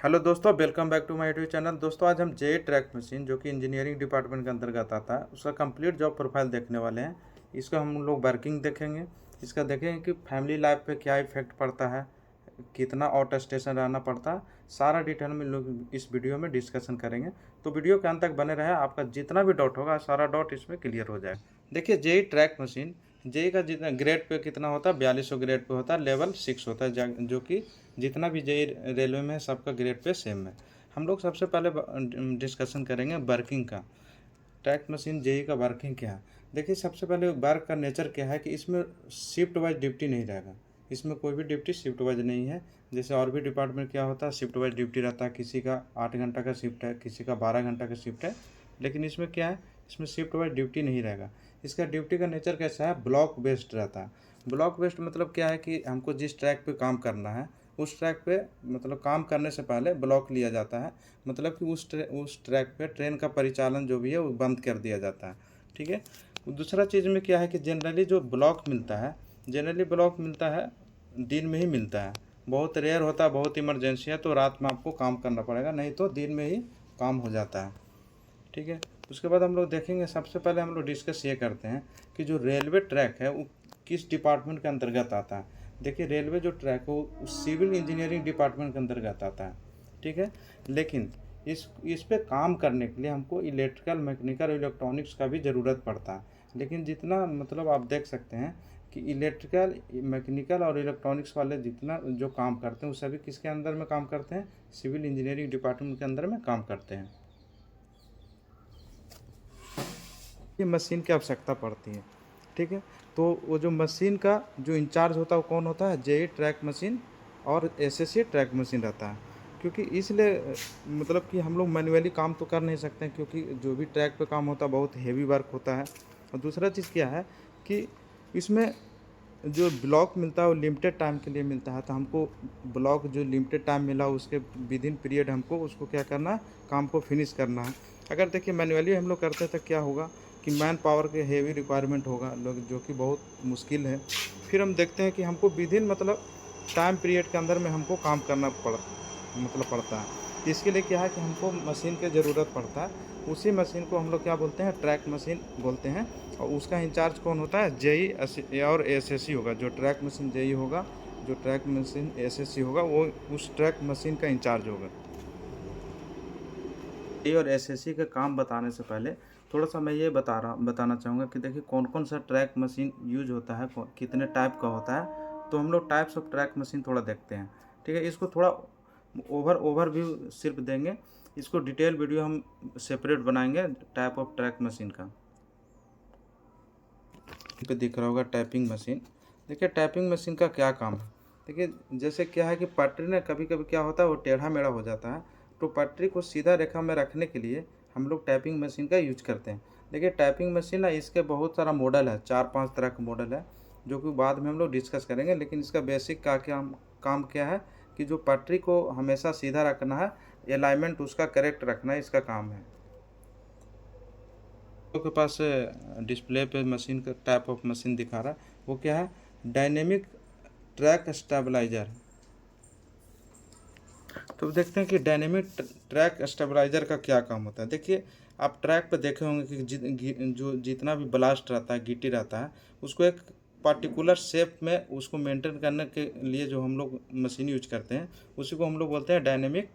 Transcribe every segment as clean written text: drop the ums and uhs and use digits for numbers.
Hello दोस्तों, welcome back to my YouTube channel. दोस्तों, आज हम जे ट्रैक मशीन जो कि इंजीनियरिंग डिपार्टमेंट के अंतर्गत आता है उसका कंप्लीट जॉब प्रोफाइल देखने वाले हैं। इसका हम लोग वर्किंग देखेंगे। इसका देखेंगे कि फैमिली लाइफ पे क्या इफेक्ट पड़ता है, कितना आउट स्टेशन रहना पड़ता है। सारा डिटेल में लोग इस वीडियो में डिस्कशन करेंगे। तो वीडियो के अंत तक बने रहे, आपका जितना भी डाउट होगा सारा डाउट इसमें क्लियर हो जाएगा। देखिए, जेई ट्रैक मशीन जेई का जितना ग्रेड पे कितना होता है, 4200 ग्रेड पे होता है, लेवल 6 होता है, जो कि जितना भी जेई रेलवे में है सबका ग्रेड पे सेम है। हम लोग सबसे पहले डिस्कशन करेंगे वर्किंग का। ट्रैक मशीन जेई का वर्किंग क्या है। देखिए, सबसे पहले वर्क का नेचर क्या है कि इसमें शिफ्ट वाइज ड्यूटी नहीं रहेगा। इसमें कोई भी ड्यूटी शिफ्ट वाइज नहीं है। जैसे और भी डिपार्टमेंट क्या होता है, शिफ्ट वाइज ड्यूटी रहता है। किसी का 8 घंटा का शिफ्ट है, किसी का 12 घंटा का शिफ्ट है। लेकिन इसमें क्या है, इसमें शिफ्ट वाइज ड्यूटी नहीं रहेगा। इसका ड्यूटी का नेचर कैसा है, ब्लॉक बेस्ड रहता है। ब्लॉक बेस्ड मतलब क्या है कि हमको जिस ट्रैक पे काम करना है उस ट्रैक पे मतलब काम करने से पहले ब्लॉक लिया जाता है। मतलब कि उस ट्रैक पे ट्रेन का परिचालन जो भी है वो बंद कर दिया जाता है। ठीक है। दूसरा चीज़ में क्या है कि जनरली जो ब्लॉक मिलता है, जनरली ब्लॉक मिलता है दिन में ही मिलता है। बहुत रेयर होता है, बहुत इमरजेंसी है तो रात में आपको काम करना पड़ेगा, नहीं तो दिन में ही काम हो जाता है। ठीक है। उसके बाद हम लोग देखेंगे, सबसे पहले हम लोग डिस्कस ये करते हैं कि जो रेलवे ट्रैक है वो किस डिपार्टमेंट के अंतर्गत आता है। देखिए, रेलवे जो ट्रैक है वो सिविल इंजीनियरिंग डिपार्टमेंट के अंतर्गत आता है। ठीक है। लेकिन इस पे काम करने के लिए हमको इलेक्ट्रिकल, मैकेनिकल, इलेक्ट्रॉनिक्स का भी ज़रूरत पड़ता है। लेकिन जितना मतलब आप देख सकते हैं कि इलेक्ट्रिकल, मैकेनिकल और इलेक्ट्रॉनिक्स वाले जितना जो काम करते हैं वो सभी किसके अंदर में काम करते हैं, सिविल इंजीनियरिंग डिपार्टमेंट के अंदर में काम करते हैं। ये मशीन की आवश्यकता पड़ती है। ठीक है। तो वो जो मशीन का जो इंचार्ज होता है वो कौन होता है, जेई ट्रैक मशीन और एसएससी ट्रैक मशीन रहता है। क्योंकि इसलिए मतलब कि हम लोग मैन्युअली काम तो कर नहीं सकते हैं, क्योंकि जो भी ट्रैक पे काम होता है बहुत हेवी वर्क होता है। और दूसरा चीज़ क्या है कि इसमें जो ब्लॉक मिलता है वो लिमिटेड टाइम के लिए मिलता है। तो हमको ब्लॉक जो लिमिटेड टाइम मिला उसके विद इन पीरियड हमको उसको क्या करना है, काम को फिनिश करना है। अगर देखिए मैन्युअली हम लोग करते हैं तो क्या होगा कि मैन पावर के हेवी रिक्वायरमेंट होगा लोग, जो कि बहुत मुश्किल है। फिर हम देखते हैं कि हमको विद इन मतलब टाइम पीरियड के अंदर में हमको काम करना पड़ता है। इसके लिए क्या है कि हमको मशीन की ज़रूरत पड़ता है। उसी मशीन को हम लोग क्या बोलते हैं, ट्रैक मशीन बोलते हैं। और उसका इंचार्ज कौन होता है, जेई और एसएससी होगा। जो ट्रैक मशीन जेई होगा, जो ट्रैक मशीन एसएससी होगा, वो उस ट्रैक मशीन का इंचार्ज होगा। जेई और एसएससी का काम बताने से पहले थोड़ा सा मैं ये बताना चाहूँगा कि देखिए कौन कौन सा ट्रैक मशीन यूज होता है, कितने टाइप का होता है। तो हम लोग टाइप्स ऑफ ट्रैक मशीन थोड़ा देखते हैं। ठीक है। इसको थोड़ा ओवरव्यू सिर्फ देंगे। इसको डिटेल वीडियो हम सेपरेट बनाएंगे टाइप ऑफ ट्रैक मशीन का। पे दिख रहा होगा टाइपिंग मशीन। देखिए, टाइपिंग मशीन का क्या काम है। देखिए, जैसे क्या है कि पटरी ना कभी कभी क्या होता है वो टेढ़ा मेढ़ा हो जाता है। तो पटरी को सीधा रेखा में रखने के लिए हम लोग टाइपिंग मशीन का यूज करते हैं। देखिए, टाइपिंग मशीन ना इसके बहुत सारा मॉडल है, 4-5 तरह का मॉडल है, जो कि बाद में हम लोग डिस्कस करेंगे। लेकिन इसका बेसिक का क्या काम क्या है कि जो पटरी को हमेशा सीधा रखना है, अलाइनमेंट उसका करेक्ट रखना है, इसका काम है। के पास डिस्प्ले पे मशीन का टाइप ऑफ मशीन दिखा रहा है, वो क्या है, डायनेमिक ट्रैक स्टेबलाइजर। तो देखते हैं कि डायनेमिक ट्रैक स्टेबलाइजर का क्या काम होता है। देखिए, आप ट्रैक पे देखे होंगे कि जो जितना भी ब्लास्ट रहता है, गिट्टी रहता है, उसको एक पार्टिकुलर शेप में उसको मेंटेन करने के लिए जो हम लोग मशीन यूज करते हैं उसी को हम लोग बोलते हैं डायनेमिक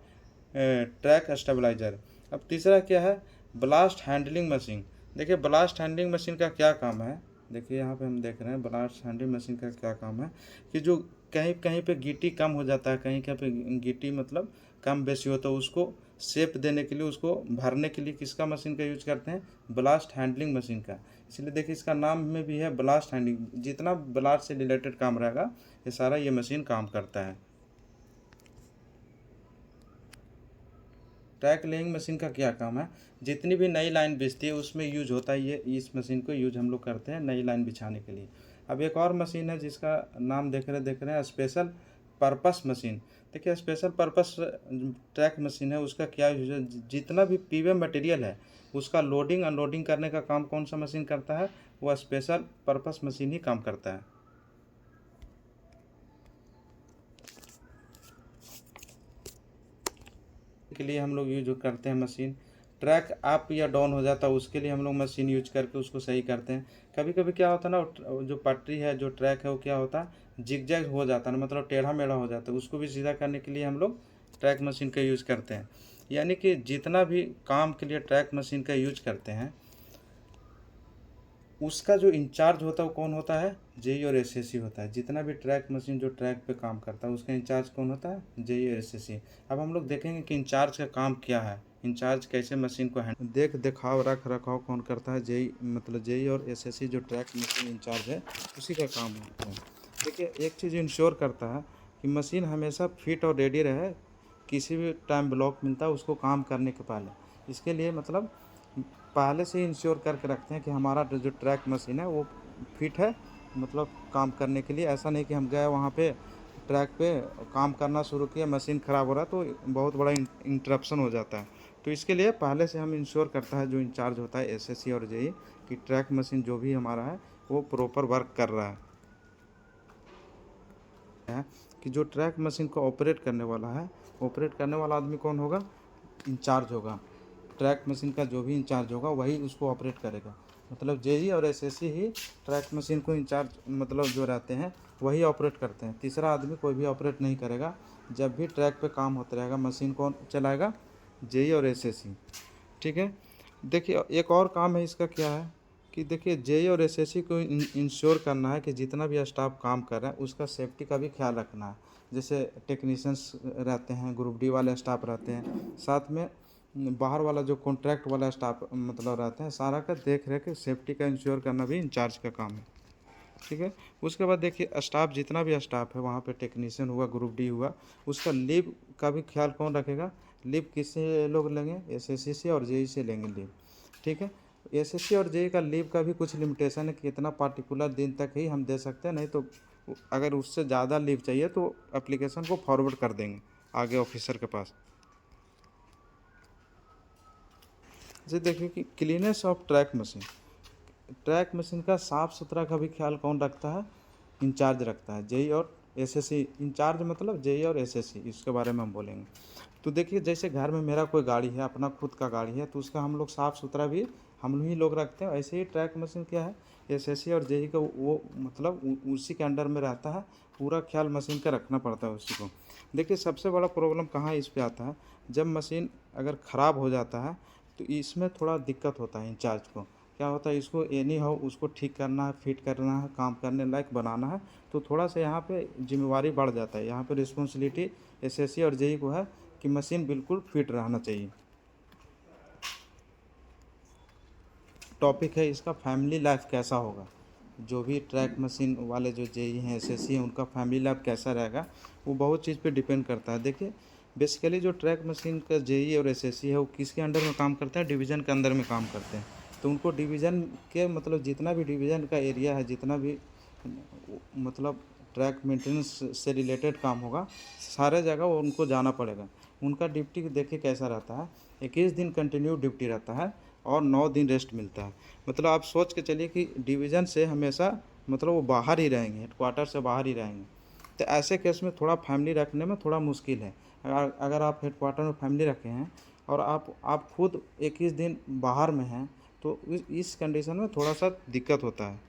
ट्रैक स्टेबलाइजर। अब तीसरा क्या है, ब्लास्ट हैंडलिंग मशीन। देखिए, ब्लास्ट हैंडलिंग मशीन का क्या काम है। देखिए, यहाँ पे हम देख रहे हैं ब्लास्ट हैंडलिंग मशीन का क्या काम है कि जो कहीं कहीं पे गिट्टी कम हो जाता है, कहीं कहीं पे गिट्टी मतलब कम बेसी होता है, उसको शेप देने के लिए, उसको भरने के लिए किसका मशीन का यूज करते हैं, ब्लास्ट हैंडलिंग मशीन का। इसलिए देखिए इसका नाम में भी है ब्लास्ट हैंडलिंग। जितना ब्लास्ट से रिलेटेड काम रहेगा ये सारा ये मशीन काम करता है। ट्रैक लेइंग मशीन का क्या काम है, जितनी भी नई लाइन बिछती है उसमें यूज होता है ये, इस मशीन को यूज हम लोग करते हैं नई लाइन बिछाने के लिए। अब एक और मशीन है जिसका नाम देख रहे हैं स्पेशल पर्पस मशीन। देखिए, स्पेशल पर्पस ट्रैक मशीन है, उसका क्या यूज है, जितना भी पीवे मटेरियल है उसका लोडिंग अनलोडिंग करने का काम कौन सा मशीन करता है, वह स्पेशल पर्पस मशीन ही काम करता है। के लिए हम लोग यूज करते हैं मशीन। ट्रैक अप या डाउन हो जाता है उसके लिए हम लोग मशीन यूज करके उसको सही करते हैं। कभी कभी क्या होता है ना, जो पटरी है, जो ट्रैक है, वो क्या होता है, जिगजैग हो जाता है, मतलब टेढ़ा मेढ़ा हो जाता है, उसको भी सीधा करने के लिए हम लोग ट्रैक मशीन का यूज करते हैं। यानी कि जितना भी काम के लिए ट्रैक मशीन का यूज करते हैं, उसका जो इंचार्ज होता है वो कौन होता है, जेई और एसएससी होता है। जितना भी ट्रैक मशीन जो ट्रैक पे काम करता है उसका इंचार्ज कौन होता है, जेई और एसएससी। अब हम लोग देखेंगे कि इंचार्ज का काम क्या है, इंचार्ज कैसे मशीन को हैंडल देख दिखाव रख रखाव कौन करता है, जेई मतलब जेई और एसएससी जो ट्रैक मशीन इंचार्ज है उसी का काम होता है। देखिए, एक चीज़ इंश्योर करता है कि मशीन हमेशा फिट और रेडी रहे, किसी भी टाइम ब्लॉक मिलता है उसको काम करने के पहले। इसके लिए मतलब पहले से ही इंश्योर करके रखते हैं कि हमारा जो ट्रैक मशीन है वो फिट है, मतलब काम करने के लिए। ऐसा नहीं कि हम गए वहाँ पे ट्रैक पे काम करना शुरू किया, मशीन ख़राब हो रहा तो बहुत बड़ा इंटरप्शन हो जाता है। तो इसके लिए पहले से हम इंश्योर करता है जो इंचार्ज होता है एसएससी और जेई कि ट्रैक मशीन जो भी हमारा है वो प्रॉपर वर्क कर रहा है। कि जो ट्रैक मशीन को ऑपरेट करने वाला है, ऑपरेट करने वाला आदमी कौन होगा, इंचार्ज होगा। ट्रैक मशीन का जो भी इंचार्ज होगा वही उसको ऑपरेट करेगा। मतलब जेई और एसएससी ही ट्रैक मशीन को इंचार्ज मतलब जो रहते हैं वही ऑपरेट करते हैं। तीसरा आदमी कोई भी ऑपरेट नहीं करेगा। जब भी ट्रैक पे काम होता रहेगा मशीन कौन चलाएगा, जेई और एसएससी। ठीक है। देखिए, एक और काम है इसका, क्या है कि देखिए जेई और एसएससी को इंश्योर करना है कि जितना भी स्टाफ काम कर रहा है उसका सेफ्टी का भी ख्याल रखना है। जैसे टेक्नीशियंस रहते हैं, ग्रुप डी वाले स्टाफ रहते हैं, साथ में बाहर वाला जो कॉन्ट्रैक्ट वाला स्टाफ मतलब रहता है, सारा का देख रेख सेफ्टी का इंश्योर करना भी इंचार्ज का काम है। ठीक है। उसके बाद देखिए स्टाफ, जितना भी स्टाफ है वहाँ पे, टेक्नीशियन हुआ, ग्रुप डी हुआ, उसका लीव का भी ख्याल कौन रखेगा। लीव किससे लोग लेंगे, एसएससी से और जेई से लेंगे लीव। ठीक है। एसएससी और जेई का लीव का भी कुछ लिमिटेशन है कि इतना पार्टिकुलर दिन तक ही हम दे सकते हैं, नहीं तो अगर उससे ज़्यादा लीव चाहिए तो एप्लीकेशन को फॉरवर्ड कर देंगे आगे ऑफिसर के पास। जैसे देखिए कि cleanness of track machine, track machine का साफ़ सुथरा का भी ख्याल कौन रखता है, इंचार्ज रखता है, जेई और एसएससी। इंचार्ज मतलब जेई और एसएससी, इसके बारे में हम बोलेंगे। तो देखिए, जैसे घर में मेरा कोई गाड़ी है, अपना खुद का गाड़ी है, तो उसका हम लोग साफ़ सुथरा भी हम ही लोग रखते हैं। ऐसे ही ट्रैक मशीन क्या है, एसएससी और जेई का वो मतलब उसी के अंडर में रहता है। पूरा ख्याल मशीन का रखना पड़ता है उसी को। देखिए, सबसे बड़ा प्रॉब्लम कहाँ इस पे आता है, जब मशीन अगर ख़राब हो जाता है तो इसमें थोड़ा दिक्कत होता है इंचार्ज को। क्या होता है, इसको एनी हाउ उसको ठीक करना है, फिट करना है, काम करने लायक बनाना है। तो थोड़ा सा यहाँ पे जिम्मेवारी बढ़ जाता है। यहाँ पे रिस्पॉन्सिबिलिटी एसएससी और जेई को है कि मशीन बिल्कुल फिट रहना चाहिए। टॉपिक है इसका, फैमिली लाइफ कैसा होगा। जो भी ट्रैक मशीन वाले जो जेई हैं, एसएससी हैं, उनका फैमिली लाइफ कैसा रहेगा वो बहुत चीज़ पे डिपेंड करता है। देखिए, बेसिकली जो ट्रैक मशीन का जेई और एसएससी है वो किसके अंडर में काम करते हैं, डिवीज़न के अंदर में काम करते हैं। तो उनको डिवीज़न के मतलब जितना भी डिवीज़न का एरिया है, जितना भी मतलब ट्रैक मेंटेनेंस से रिलेटेड काम होगा, सारे जगह वो उनको जाना पड़ेगा। उनका ड्यूटी देखिए कैसा रहता है, 21 दिन कंटिन्यू ड्यूटी रहता है और 9 दिन रेस्ट मिलता है। मतलब आप सोच के चलिए कि डिवीज़न से हमेशा मतलब वो बाहर ही रहेंगे, हेडक्वार्टर से बाहर ही रहेंगे। तो ऐसे केस में थोड़ा फैमिली रखने में थोड़ा मुश्किल है। अगर आप हेडक्वार्टर में फैमिली रखे हैं और आप खुद 21 दिन बाहर में हैं, तो इस कंडीशन में थोड़ा सा दिक्कत होता है।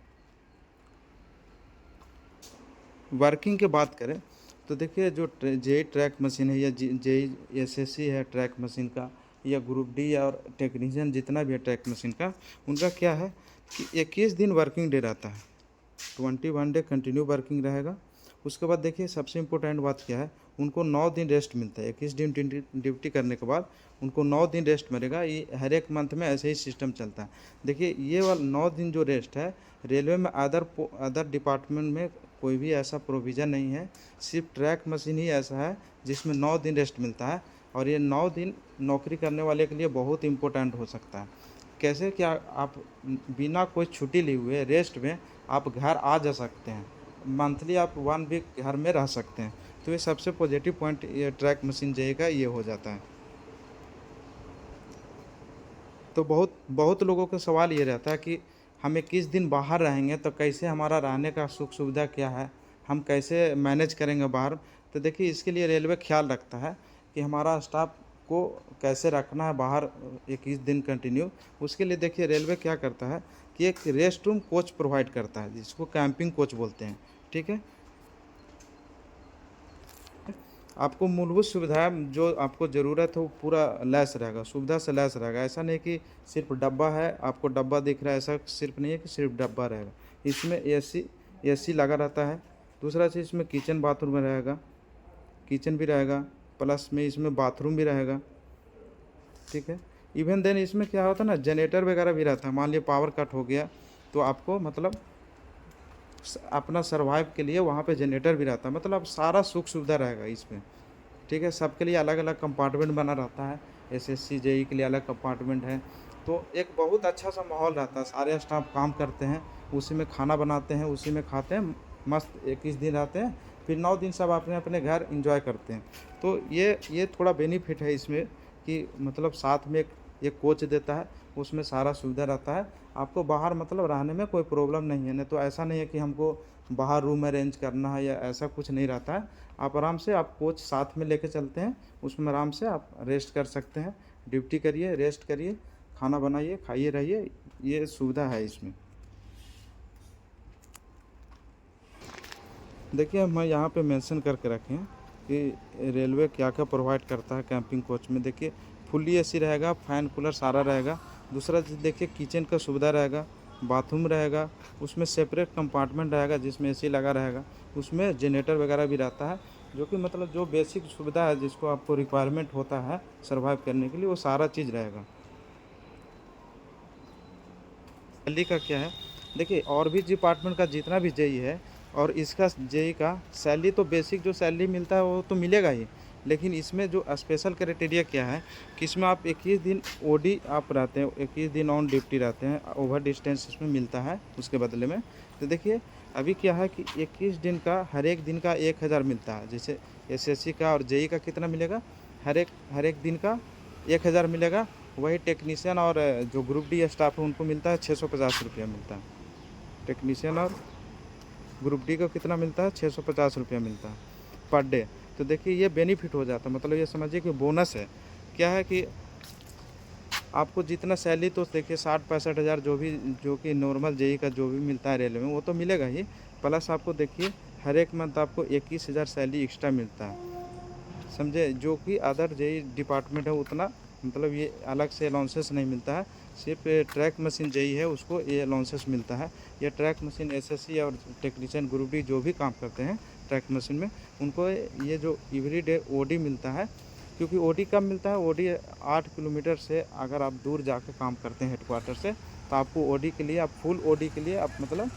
वर्किंग की बात करें तो देखिए, जो जेई ट्रैक मशीन है या जेई एसएससी है ट्रैक मशीन का, या ग्रुप डी और टेक्नीशियन जितना भी है ट्रैक मशीन का, उनका क्या है कि 21 दिन वर्किंग डे रहता है। 21 डे कंटिन्यू वर्किंग रहेगा। उसके बाद देखिए सबसे इम्पोर्टेंट बात क्या है, उनको 9 दिन रेस्ट मिलता है। 21 दिन ड्यूटी करने के बाद उनको 9 दिन रेस्ट मिलेगा। ये हर एक मंथ में ऐसे ही सिस्टम चलता है। देखिए, ये वाला 9 दिन जो रेस्ट है, रेलवे में अदर डिपार्टमेंट में कोई भी ऐसा प्रोविज़न नहीं है। सिर्फ ट्रैक मशीन ही ऐसा है जिसमें 9 दिन रेस्ट मिलता है। और ये 9 दिन नौकरी करने वाले के लिए बहुत इम्पोर्टेंट हो सकता है। कैसे, क्या आप बिना कोई छुट्टी लिए हुए रेस्ट में आप घर आ जा सकते हैं। मंथली आप 1 वीक घर में रह सकते हैं। तो ये सबसे पॉजिटिव पॉइंट ये ट्रैक मशीन जे का ये हो जाता है। तो बहुत बहुत लोगों का सवाल ये रहता है कि हम 21 दिन बाहर रहेंगे तो कैसे, हमारा रहने का सुख सुविधा क्या है, हम कैसे मैनेज करेंगे बाहर। तो देखिए, इसके लिए रेलवे ख्याल रखता है कि हमारा स्टाफ को कैसे रखना है बाहर 21 दिन कंटिन्यू, उसके लिए देखिए रेलवे क्या करता है कि एक रेस्ट रूम कोच प्रोवाइड करता है, जिसको कैंपिंग कोच बोलते हैं। ठीक है, आपको मूलभूत सुविधाएं जो आपको ज़रूरत है वो पूरा लैस रहेगा, सुविधा से लैस रहेगा। ऐसा नहीं कि सिर्फ डब्बा है, आपको डब्बा दिख रहा है, ऐसा सिर्फ नहीं है कि सिर्फ डब्बा रहेगा। इसमें एसी लगा रहता है। दूसरा चीज़ इसमें किचन बाथरूम में रहेगा, किचन भी रहेगा, प्लस में इसमें बाथरूम भी रहेगा। ठीक है, इवन देन इसमें क्या होता है ना, जनरेटर वगैरह भी रहता है। मान लिया पावर कट हो गया तो आपको मतलब अपना सर्वाइव के लिए वहाँ पे जनरेटर भी रहता है, मतलब सारा सुख सुविधा रहेगा इसमें। ठीक है, सबके लिए अलग अलग कंपार्टमेंट बना रहता है। एसएससी जेई के लिए अलग कंपार्टमेंट है। तो एक बहुत अच्छा सा माहौल रहता है, सारे स्टाफ काम करते हैं, उसी में खाना बनाते हैं, उसी में खाते हैं, मस्त 21 दिन रहते हैं, फिर 9 दिन सब अपने अपने घर इंजॉय करते हैं। तो ये थोड़ा बेनिफिट है इसमें कि मतलब साथ में एक कोच देता है, उसमें सारा सुविधा रहता है। आपको बाहर मतलब रहने में कोई प्रॉब्लम नहीं है। नहीं तो ऐसा नहीं है कि हमको बाहर रूम अरेंज करना है या ऐसा कुछ नहीं रहता है। आप आराम से आप कोच साथ में लेके चलते हैं, उसमें आराम से आप रेस्ट कर सकते हैं, ड्यूटी करिए, रेस्ट करिए, खाना बनाइए, खाइए, रहिए। ये सुविधा है इसमें। देखिए हम यहाँ पे मेंशन करके रखे हैं कि रेलवे क्या क्या प्रोवाइड करता है कैंपिंग कोच में। देखिए फुल्ली एसी रहेगा, फैन कूलर सारा रहेगा। दूसरा चीज़ देखिए किचन का सुविधा रहेगा, बाथरूम रहेगा, उसमें सेपरेट कंपार्टमेंट रहेगा जिसमें एसी लगा रहेगा, उसमें जनरेटर वगैरह भी रहता है, जो कि मतलब जो बेसिक सुविधा है जिसको आपको रिक्वायरमेंट होता है सर्वाइव करने के लिए, वो सारा चीज़ रहेगा। दिल्ली का क्या है, देखिए और भी डिपार्टमेंट का जितना भी जेई है और इसका जेई का सैलरी तो बेसिक जो सैलरी मिलता है वो तो मिलेगा ही, लेकिन इसमें जो स्पेशल क्राइटेरिया क्या है कि इसमें आप 21 दिन ओडी आप रहते हैं, 21 दिन ऑन ड्यूटी रहते हैं, ओवर डिस्टेंस इसमें मिलता है उसके बदले में। तो देखिए अभी क्या है कि 21 दिन का हर एक दिन का 1000 मिलता है। जैसे एसएससी का और जेई का कितना मिलेगा, हर एक दिन का 1000 मिलेगा। वही टेक्नीशियन और जो ग्रुप डी स्टाफ है उनको मिलता है 650 रुपया मिलता है। टेक्नीशियन और ग्रुप डी को कितना मिलता है, 650 रुपया मिलता है पर डे। तो देखिए ये बेनिफिट हो जाता है, मतलब ये समझिए कि बोनस है। क्या है कि आपको जितना सैलरी तो देखिए 60-65 हज़ार जो कि नॉर्मल जेई का जो भी मिलता है रेलवे में वो तो मिलेगा ही, प्लस आपको देखिए हर एक मंथ आपको 21,000 सैलरी एक्स्ट्रा मिलता है, समझे। जो कि अदर जेई डिपार्टमेंट है उतना मतलब ये अलग से अलाउंसेस नहीं मिलता है। सिर्फ ट्रैक मशीन जेई है उसको ये अलाउंसेस मिलता है। ये ट्रैक मशीन एसएससी और टेक्नीशियन ग्रुप डी जो भी काम करते हैं ट्रैक मशीन में, उनको ये जो एवरी डे ओडी मिलता है। क्योंकि ओडी कब मिलता है, ओडी 8 किलोमीटर से अगर आप दूर जाकर काम करते हैं हेडक्वार्टर से, तो आपको ओडी के लिए, आप फुल ओडी के लिए आप मतलब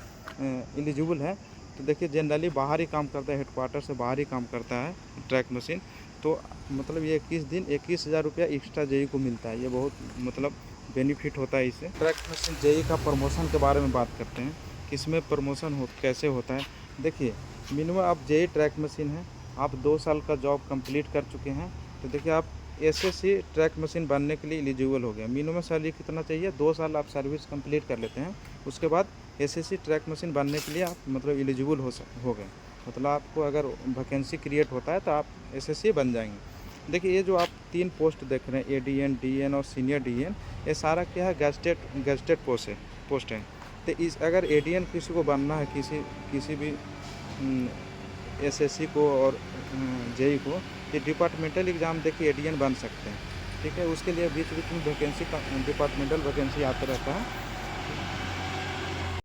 एलिजिबल है। तो देखिए जनरली बाहर ही काम करता है, हेडक्वार्टर से बाहर ही काम करता है ट्रैक मशीन। तो मतलब ये 21 दिन 21,000 रुपया एक्स्ट्रा जेई को मिलता है। ये बहुत मतलब बेनिफिट होता है इससे। ट्रैक मशीन जेई का प्रमोशन के बारे में बात करते हैं, किसमें प्रमोशन कैसे होता है। देखिए मिनिमम आप जेई ट्रैक मशीन है, आप 2 साल का जॉब कंप्लीट कर चुके हैं, तो देखिए आप एसएससी ट्रैक मशीन बनने के लिए एलिजिबल हो गया। मिनिमम सैलरी कितना चाहिए, 2 साल आप सर्विस कंप्लीट कर लेते हैं, उसके बाद एसएससी ट्रैक मशीन बनने के लिए आप मतलब एलिजिबल हो गए। मतलब आपको अगर वैकेंसी क्रिएट होता है तो आप एसएससी बन जाएंगे। देखिए ये जो आप 3 पोस्ट देख रहे हैं, एडीएन, डीएन और सीनियर डीएन, ये सारा क्या है, गैजेटेड पोस्ट है। तो इस अगर एडीएन किसी को बनना है, किसी भी एसएससी को और जेई को, ये डिपार्टमेंटल एग्ज़ाम देखिए एडीएन बन सकते हैं। ठीक है, उसके लिए बीच बीच में वैकेंसी डिपार्टमेंटल वैकेंसी आते रहता है।